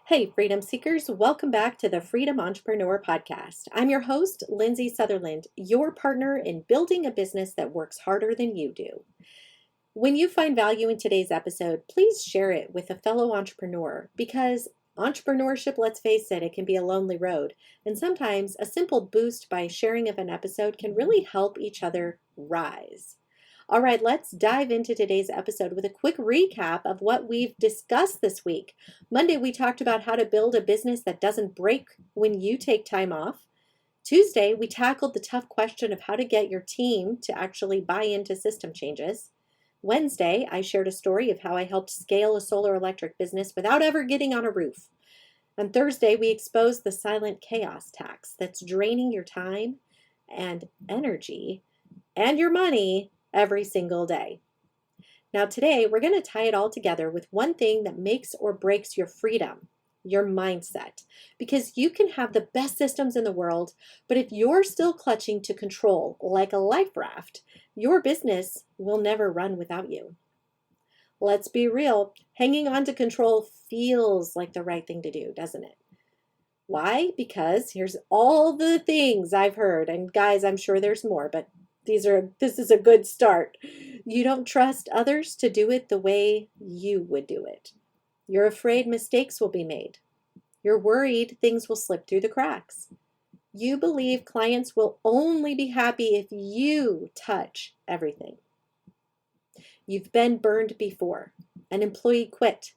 Hey, Freedom Seekers, welcome back to the Freedom Entrepreneur Podcast. I'm your host, Lindsay Sutherland, your partner in building a business that works harder than you do. When you find value in today's episode, please share it with a fellow entrepreneur because entrepreneurship, let's face it, it can be a lonely road. And sometimes a simple boost by sharing of an episode can really help each other rise. All right, let's dive into today's episode with a quick recap of what we've discussed this week. Monday, we talked about how to build a business that doesn't break when you take time off. Tuesday, we tackled the tough question of how to get your team to actually buy into system changes. Wednesday, I shared a story of how I helped scale a solar electric business without ever getting on a roof. On Thursday, we exposed the silent chaos tax that's draining your time and energy and your money every single day. Now, today, we're going to tie it all together with one thing that makes or breaks your freedom, your mindset. Because you can have the best systems in the world, but if you're still clutching to control like a life raft, your business will never run without you. Let's be real, hanging on to control feels like the right thing to do, doesn't it? Why? Because here's all the things I've heard, and guys, I'm sure there's more, but this is a good start. You don't trust others to do it the way you would do it. You're afraid mistakes will be made. You're worried things will slip through the cracks. You believe clients will only be happy if you touch everything. You've been burned before. An employee quit,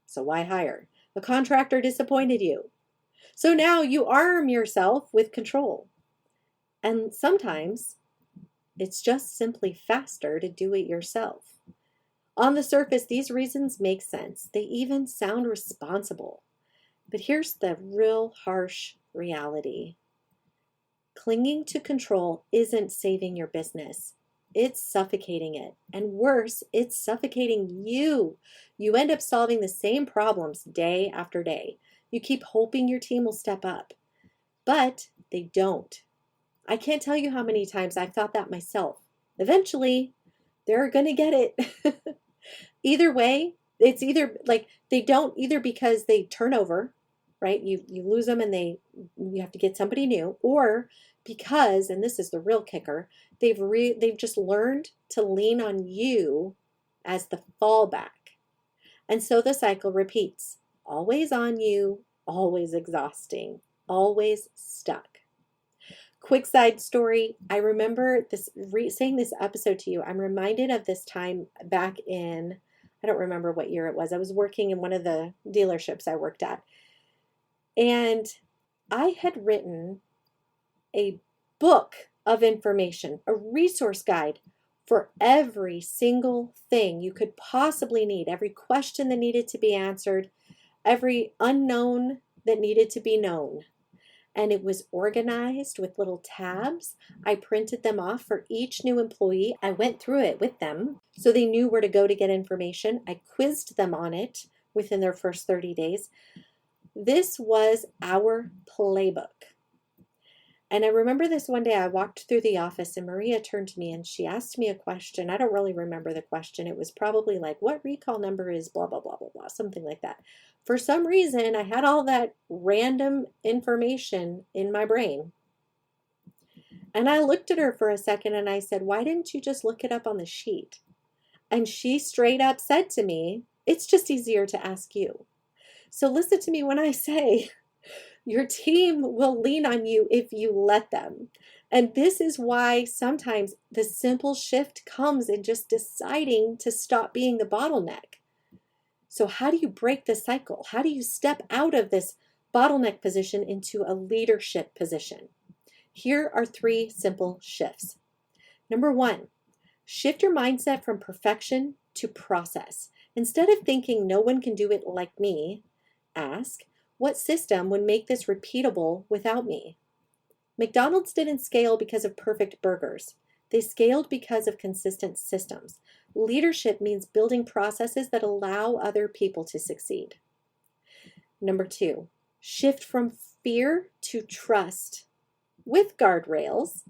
so why hire? A contractor disappointed you, so now you arm yourself with control. And sometimes it's just simply faster to do it yourself. On the surface, these reasons make sense. They even sound responsible. But here's the real harsh reality. Clinging to control isn't saving your business. It's suffocating it. And worse, it's suffocating you. You end up solving the same problems day after day. You keep hoping your team will step up, but they don't. I can't tell you how many times I've thought that myself. Eventually, they're going to get it. Either way, it's either like they don't either because they turn over, right? You lose them and you have to get somebody new, or because, and this is the real kicker, they've just learned to lean on you as the fallback. And so the cycle repeats. Always on you, always exhausting, always stuck. Quick side story. I remember saying this episode to you. I'm reminded of this time back in, I don't remember what year it was. I was working in one of the dealerships I worked at. And I had written a book of information, a resource guide for every single thing you could possibly need, every question that needed to be answered, every unknown that needed to be known. And it was organized with little tabs. I printed them off for each new employee. I went through it with them so they knew where to go to get information. I quizzed them on it within their first 30 days. This was our playbook. And I remember this one day I walked through the office and Maria turned to me and she asked me a question. I don't really remember the question. It was probably like, what recall number is blah, blah, blah, blah, blah, something like that. For some reason, I had all that random information in my brain. And I looked at her for a second and I said, why didn't you just look it up on the sheet? And she straight up said to me, it's just easier to ask you. So listen to me when I say, your team will lean on you if you let them. And this is why sometimes the simple shift comes in just deciding to stop being the bottleneck. So how do you break the cycle? How do you step out of this bottleneck position into a leadership position? Here are 3 simple shifts. Number 1, shift your mindset from perfection to process. Instead of thinking no one can do it like me, ask, what system would make this repeatable without me? McDonald's didn't scale because of perfect burgers. They scaled because of consistent systems. Leadership means building processes that allow other people to succeed. Number 2, shift from fear to trust with guardrails.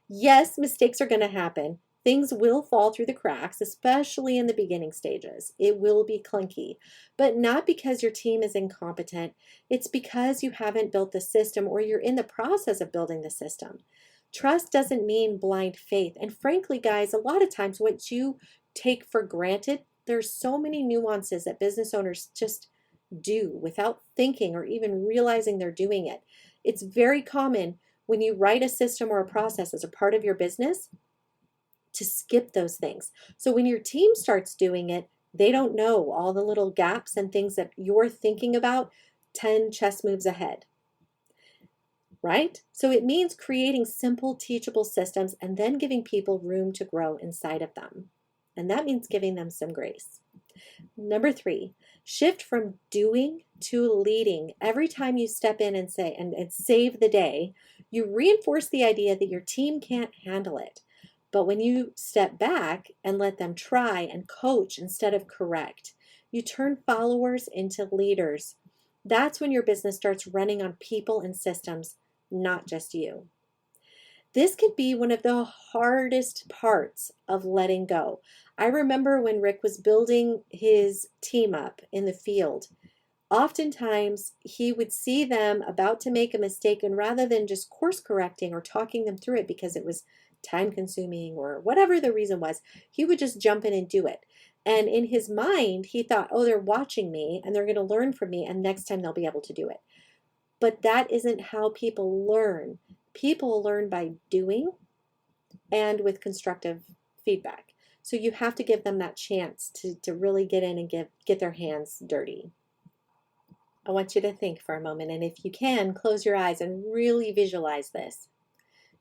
Yes, mistakes are going to happen. Things will fall through the cracks, especially in the beginning stages. It will be clunky, but not because your team is incompetent. It's because you haven't built the system or you're in the process of building the system. Trust doesn't mean blind faith. And frankly, guys, a lot of times what you take for granted, there's so many nuances that business owners just do without thinking or even realizing they're doing it. It's very common when you write a system or a process as a part of your business to skip those things. So when your team starts doing it, they don't know all the little gaps and things that you're thinking about 10 chess moves ahead, right? So it means creating simple, teachable systems and then giving people room to grow inside of them. And that means giving them some grace. Number 3, shift from doing to leading. Every time you step in and say, and save the day, you reinforce the idea that your team can't handle it. But when you step back and let them try and coach instead of correct, you turn followers into leaders. That's when your business starts running on people and systems, not just you. This can be one of the hardest parts of letting go. I remember when Rick was building his team up in the field, oftentimes he would see them about to make a mistake, and rather than just course correcting or talking them through it because it was time consuming or whatever the reason was, he would just jump in and do it. And in his mind, he thought, oh, they're watching me and they're going to learn from me and next time they'll be able to do it. But that isn't how people learn. People learn by doing and with constructive feedback. So you have to give them that chance to really get in and get their hands dirty. I want you to think for a moment, and if you can, close your eyes and really visualize this.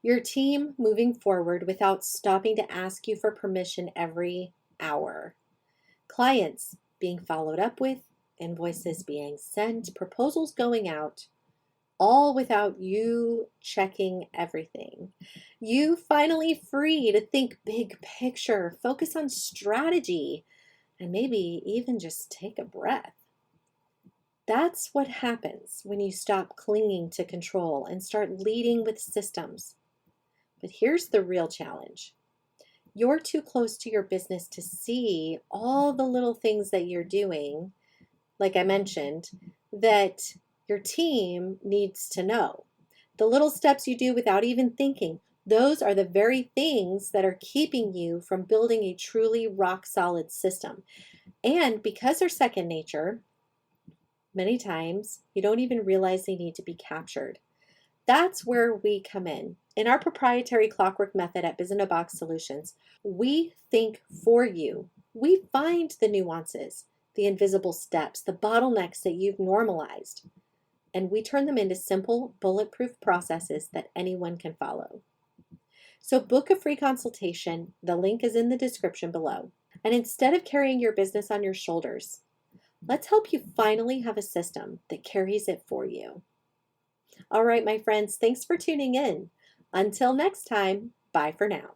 Your team moving forward without stopping to ask you for permission every hour. Clients being followed up with, invoices being sent, proposals going out, all without you checking everything. You finally free to think big picture, focus on strategy, and maybe even just take a breath. That's what happens when you stop clinging to control and start leading with systems. But here's the real challenge. You're too close to your business to see all the little things that you're doing, like I mentioned, that your team needs to know. The little steps you do without even thinking, those are the very things that are keeping you from building a truly rock solid system. And because they're second nature, many times you don't even realize they need to be captured. That's where we come in. In our proprietary clockwork method at Biz in a Box Solutions, we think for you. We find the nuances, the invisible steps, the bottlenecks that you've normalized, and we turn them into simple, bulletproof processes that anyone can follow. So book a free consultation. The link is in the description below. And instead of carrying your business on your shoulders, let's help you finally have a system that carries it for you. All right, my friends, thanks for tuning in. Until next time, bye for now.